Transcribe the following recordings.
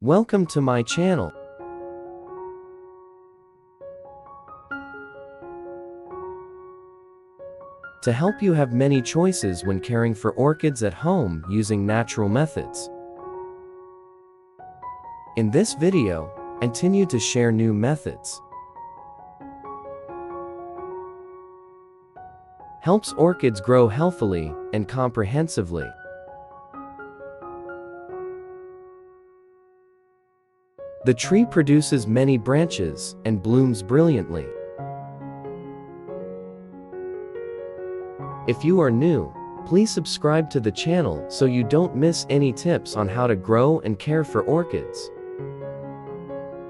Welcome to my channel. To help you have many choices when caring for orchids at home using natural methods. In this video, continue to share new methods. Helps orchids grow healthily and comprehensively. The tree produces many branches and blooms brilliantly. If you are new, please subscribe to the channel so you don't miss any tips on how to grow and care for orchids.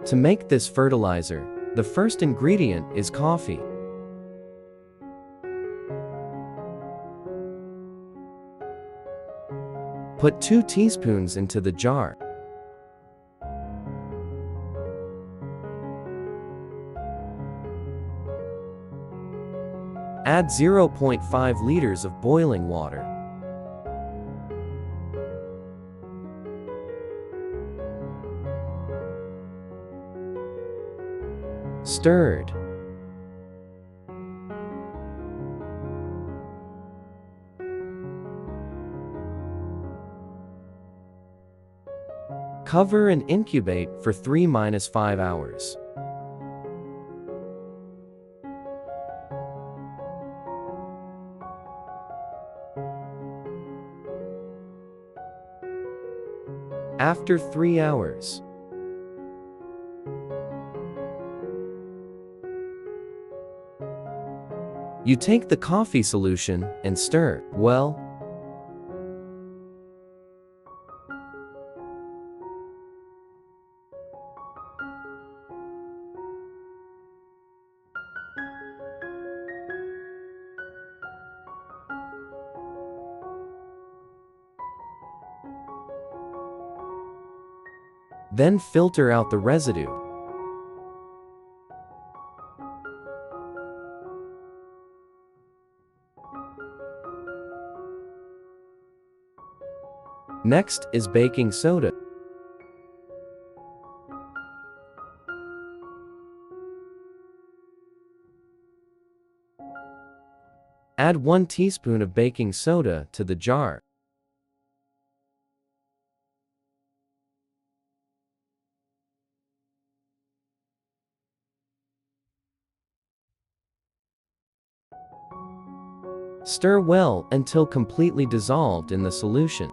To make this fertilizer, the first ingredient is coffee. Put 2 teaspoons into the jar. Add 0.5 liters of boiling water. Stirred. Cover and incubate for 3–5 hours. After 3 hours, you take the coffee solution and stir well. Then filter out the residue. Next is baking soda. Add 1 teaspoon of baking soda to the jar. Stir well until completely dissolved in the solution.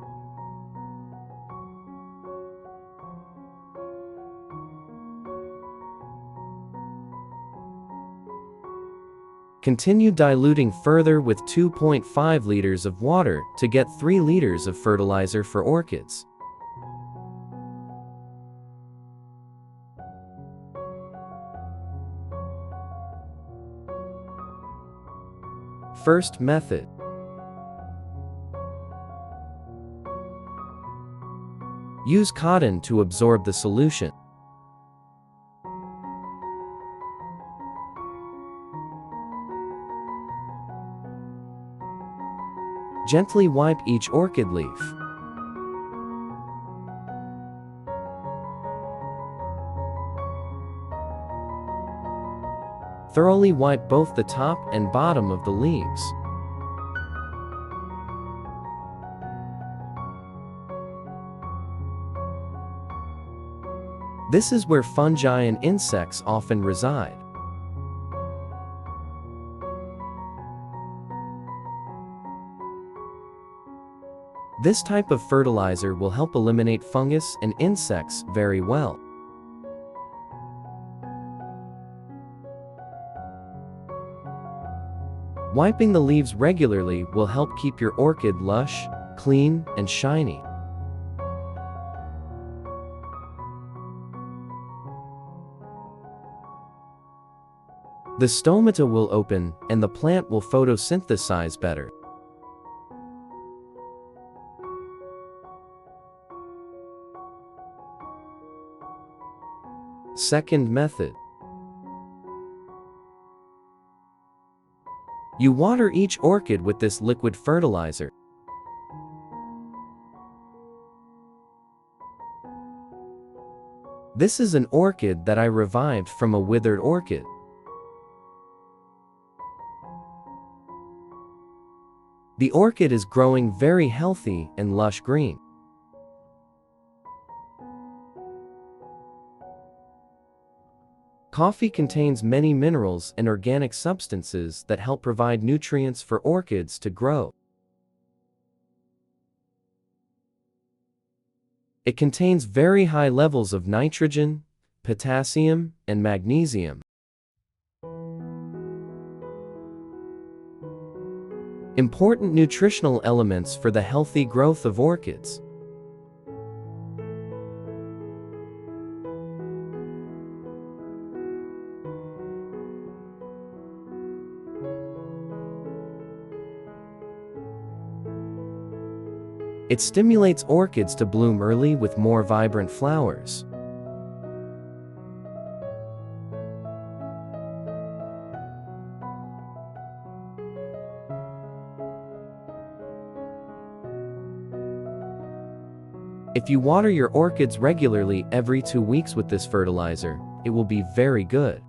Continue diluting further with 2.5 liters of water to get 3 liters of fertilizer for orchids. First method. Use cotton to absorb the solution. Gently wipe each orchid leaf. Thoroughly wipe both the top and bottom of the leaves. This is where fungi and insects often reside. This type of fertilizer will help eliminate fungus and insects very well. Wiping the leaves regularly will help keep your orchid lush, clean, and shiny. The stomata will open and the plant will photosynthesize better. Second method. You water each orchid with this liquid fertilizer. This is an orchid that I revived from a withered orchid. The orchid is growing very healthy and lush green. Coffee contains many minerals and organic substances that help provide nutrients for orchids to grow. It contains very high levels of nitrogen, potassium, and magnesium. Important nutritional elements for the healthy growth of orchids. It stimulates orchids to bloom early with more vibrant flowers. If you water your orchids regularly every 2 weeks with this fertilizer, it will be very good.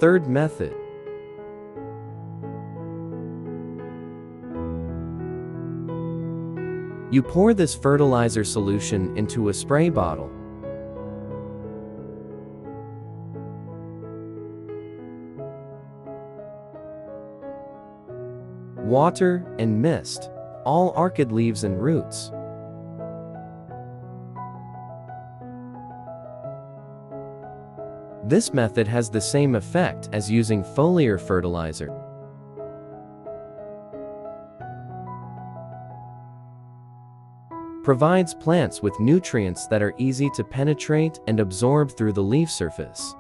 Third method. You pour this fertilizer solution into a spray bottle. Water and mist all orchid leaves and roots. This method has the same effect as using foliar fertilizer. Provides plants with nutrients that are easy to penetrate and absorb through the leaf surface.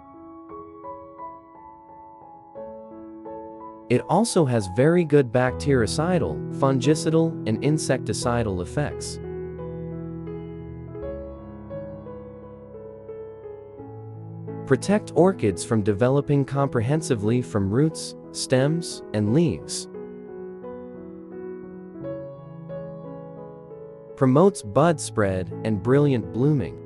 It also has very good bactericidal, fungicidal, and insecticidal effects. Protect orchids from developing comprehensively from roots, stems, and leaves. Promotes bud spread and brilliant blooming.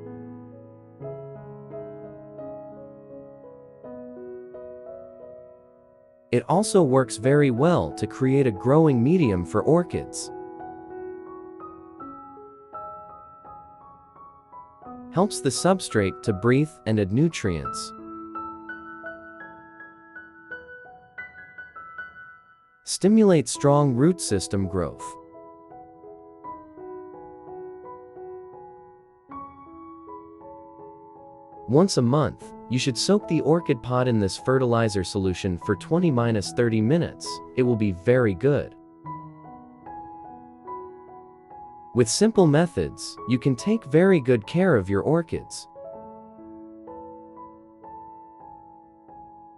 It also works very well to create a growing medium for orchids. Helps the substrate to breathe and add nutrients. Stimulates strong root system growth. Once a month, you should soak the orchid pot in this fertilizer solution for 20–30 minutes. It will be very good. With simple methods, you can take very good care of your orchids.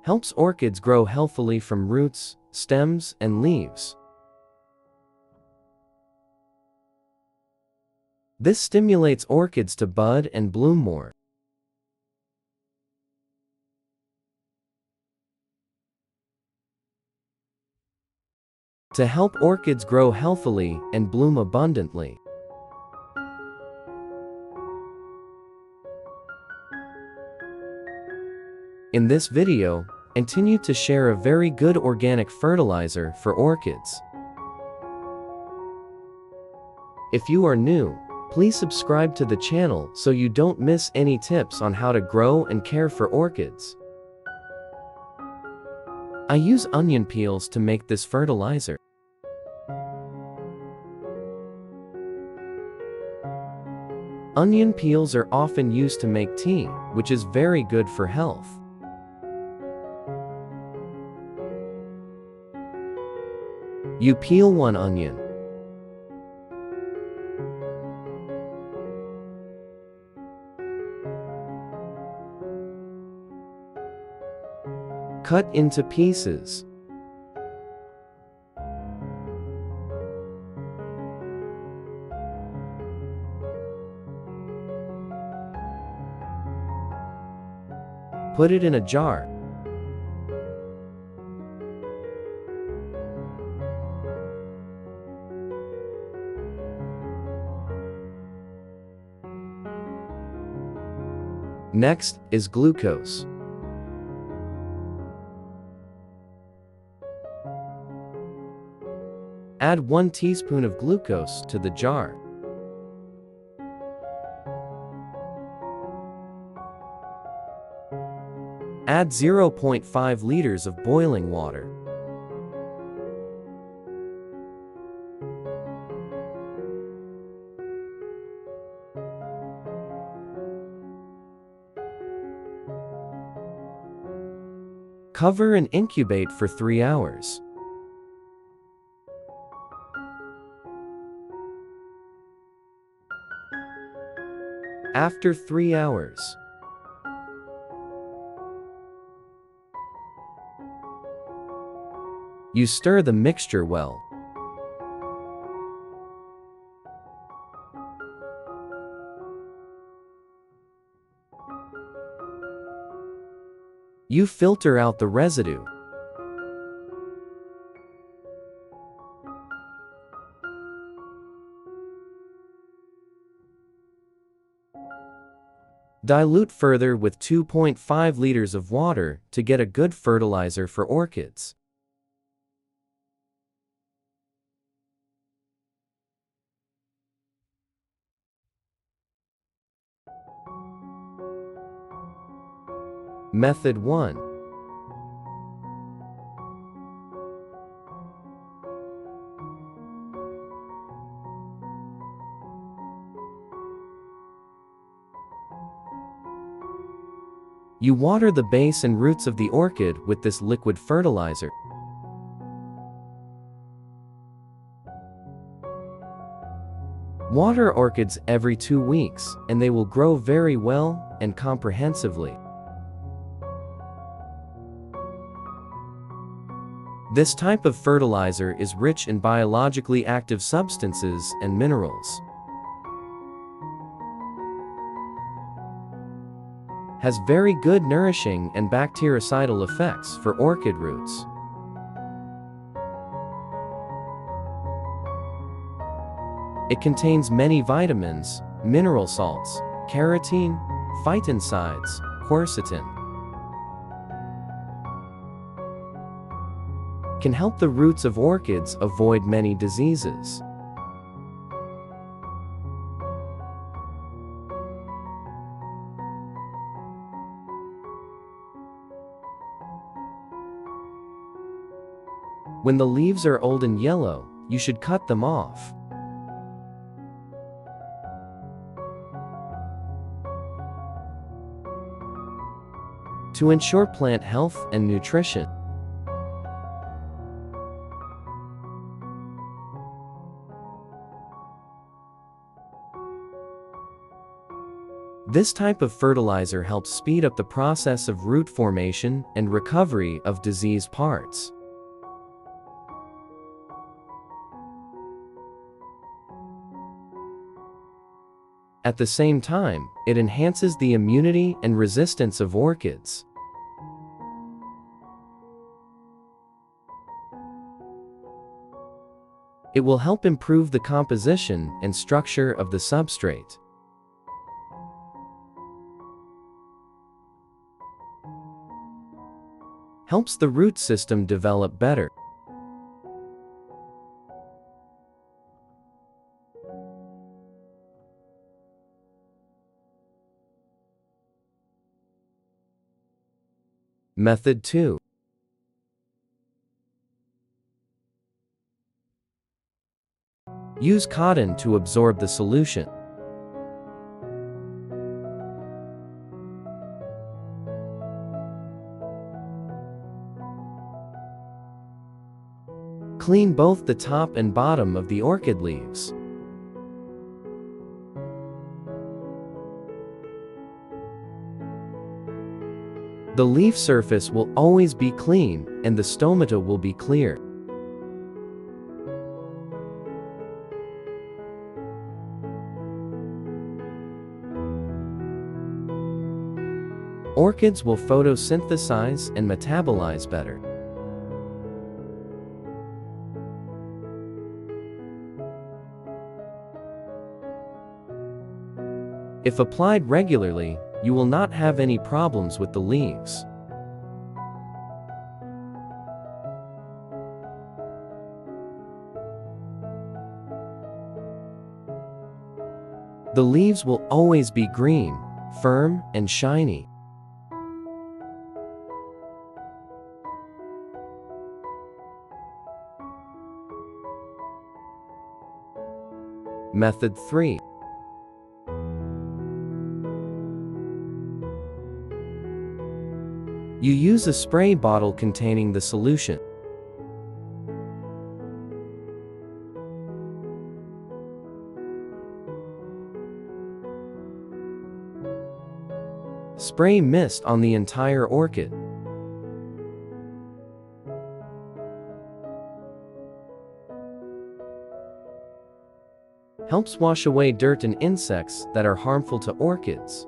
Helps orchids grow healthily from roots, stems, and leaves. This stimulates orchids to bud and bloom more. To help orchids grow healthily and bloom abundantly. In this video, continue to share a very good organic fertilizer for orchids. If you are new, please subscribe to the channel so you don't miss any tips on how to grow and care for orchids. I use onion peels to make this fertilizer. Onion peels are often used to make tea, which is very good for health. You peel 1 onion. Cut into pieces. Put it in a jar. Next is glucose. Add 1 teaspoon of glucose to the jar. Add 0.5 liters of boiling water. Cover and incubate for 3 hours. After 3 hours, you stir the mixture well. You filter out the residue. Dilute further with 2.5 liters of water to get a good fertilizer for orchids. Method 1. You water the base and roots of the orchid with this liquid fertilizer. Water orchids every 2 weeks, and they will grow very well and comprehensively. This type of fertilizer is rich in biologically active substances and minerals. Has very good nourishing and bactericidal effects for orchid roots. It contains many vitamins, mineral salts, carotene, phytoncides, quercetin. Can help the roots of orchids avoid many diseases. When the leaves are old and yellow, you should cut them off. To ensure plant health and nutrition. This type of fertilizer helps speed up the process of root formation and recovery of diseased parts. At the same time, it enhances the immunity and resistance of orchids. It will help improve the composition and structure of the substrate. Helps the root system develop better. Method 2. Use cotton to absorb the solution. Clean both the top and bottom of the orchid leaves. The leaf surface will always be clean and the stomata will be clear. Orchids will photosynthesize and metabolize better. If applied regularly, you will not have any problems with the leaves. The leaves will always be green, firm, and shiny. Method 3. You use a spray bottle containing the solution. Spray mist on the entire orchid. Helps wash away dirt and insects that are harmful to orchids.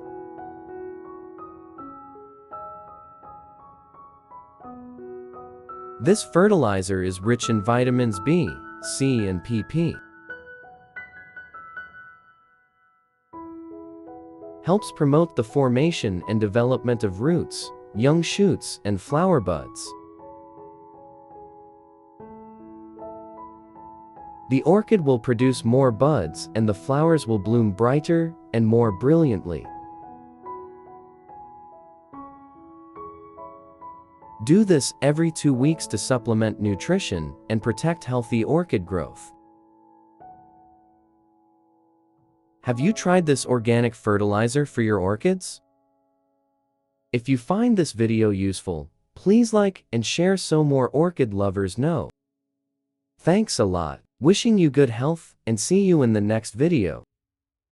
This fertilizer is rich in vitamins B, C, and PP. Helps promote the formation and development of roots, young shoots, and flower buds. The orchid will produce more buds and the flowers will bloom brighter and more brilliantly. Do this every 2 weeks to supplement nutrition and protect healthy orchid growth. Have you tried this organic fertilizer for your orchids? If you find this video useful, please like and share so more orchid lovers know. Thanks a lot. Wishing you good health and see you in the next video.